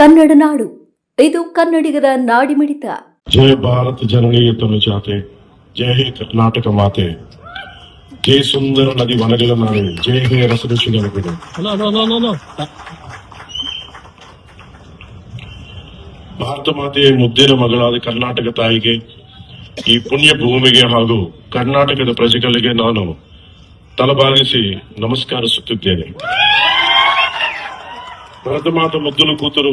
ಕನ್ನಡ ನಾಡು, ಇದು ಕನ್ನಡಿಗರ ನಾಡಿಮಿಡಿತ. ಜಯ ಭಾರತ ಜನನೀಯ ತನುಜಾತೆ, ಜಯ ಹೇ ಕರ್ನಾಟಕ ಮಾತೆ, ಜಯ ಸುಂದರ ನದಿ ವನಗಳ ನಾಡೆ, ಜಯ ಹೇ ರಸಋಷಿಗಳ ಬಿಡು. ಭಾರತ ಮಾತೆಯ ಮುದ್ದಿನ ಮಗಳಾದ ಕರ್ನಾಟಕ ತಾಯಿಗೆ, ಈ ಪುಣ್ಯ ಭೂಮಿಗೆ ಹಾಗೂ ಕರ್ನಾಟಕದ ಪ್ರಜೆಗಳಿಗೆ ನಾನು ತಲಬಾಗಿಸಿ ನಮಸ್ಕರಿಸುತ್ತಿದ್ದೇನೆ. భారత మాత ముద్దులు కూతురు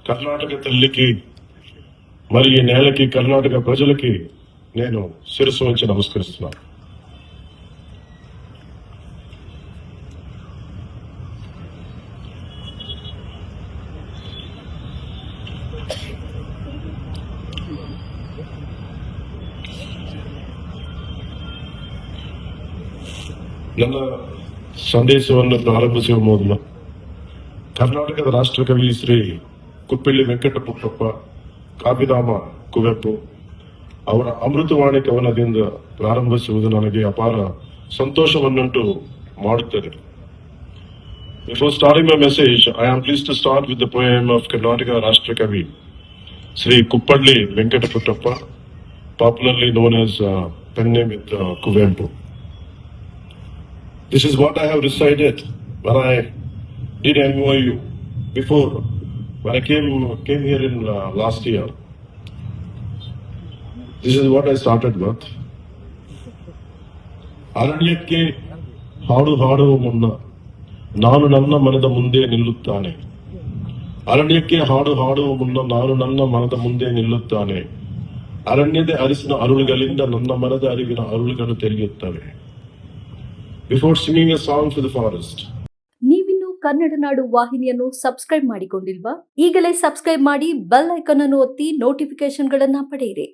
కర్ణాటక తల్లికి మరి ఈ నేలకి కర్ణాటక ప్రజలకి నేను శిరస్సు వంచి నమస్కరిస్తున్నాను. ನನ್ನ ಸಂದೇಶವನ್ನು ಪ್ರಾರಂಭಿಸುವ ಮೊದಲು ಕರ್ನಾಟಕದ ರಾಷ್ಟ್ರಕವಿ ಶ್ರೀ ಕುಪ್ಪಳ್ಳಿ ವೆಂಕಟಪುಟ್ಟಪ್ಪ ಕಾಪಿಧಾಮ ಕುವೆಂಪು ಅವರ ಅಮೃತವಾಣಿ ಕವನದಿಂದ ಪ್ರಾರಂಭಿಸುವುದು ನನಗೆ ಅಪಾರ ಸಂತೋಷವನ್ನುಂಟು ಮಾಡುತ್ತದೆ. Before starting my message, I am pleased to start with the poem of Karnataka Rashtrakavi Sri Kuppalli Venkataputtappa, popularly known as pen name with Kuvempu. This is what I have recited when I did MOU before, when I came here in last year. This is what I started with. ಅರಣ್ಯಕ್ಕೆ ಹಾಡು ಹಾಡುವ ಮುನ್ನ ನಾನು ನನ್ನ ಮನದ ಮುಂದೆ ನಿಲ್ಲುತ್ತಾನೆ. ಅರಣ್ಯಕ್ಕೆ ಹಾಡು ಹಾಡುವ ಮುನ್ನ ನಾನು ನನ್ನ ಮನದ ಮುಂದೆ ನಿಲ್ಲುತ್ತಾನೆ. ಅರಣ್ಯದ ಅರಿಸಿನ ಅರುಳುಗಳಿಂದ ನನ್ನ ಮನದ ಅರಿವಿನ ಅರುಳುಗಳು ತೆರೆಯುತ್ತವೆ. Before singing a song to the forest. ನೀವಿನ್ನು ಕನ್ನಡ ನಾಡು ವಾಹಿನಿಯನ್ನು ಸಬ್ಸ್ಕ್ರೈಬ್ ಮಾಡಿಕೊಂಡಿಲ್ವಾ? ಈಗಲೇ ಸಬ್ಸ್ಕ್ರೈಬ್ ಮಾಡಿ, ಬೆಲ್ ಐಕಾನ್ ಅನ್ನು ಒತ್ತಿ ನೋಟಿಫಿಕೇಶನ್ಗಳನ್ನ ಪಡೆಯಿರಿ.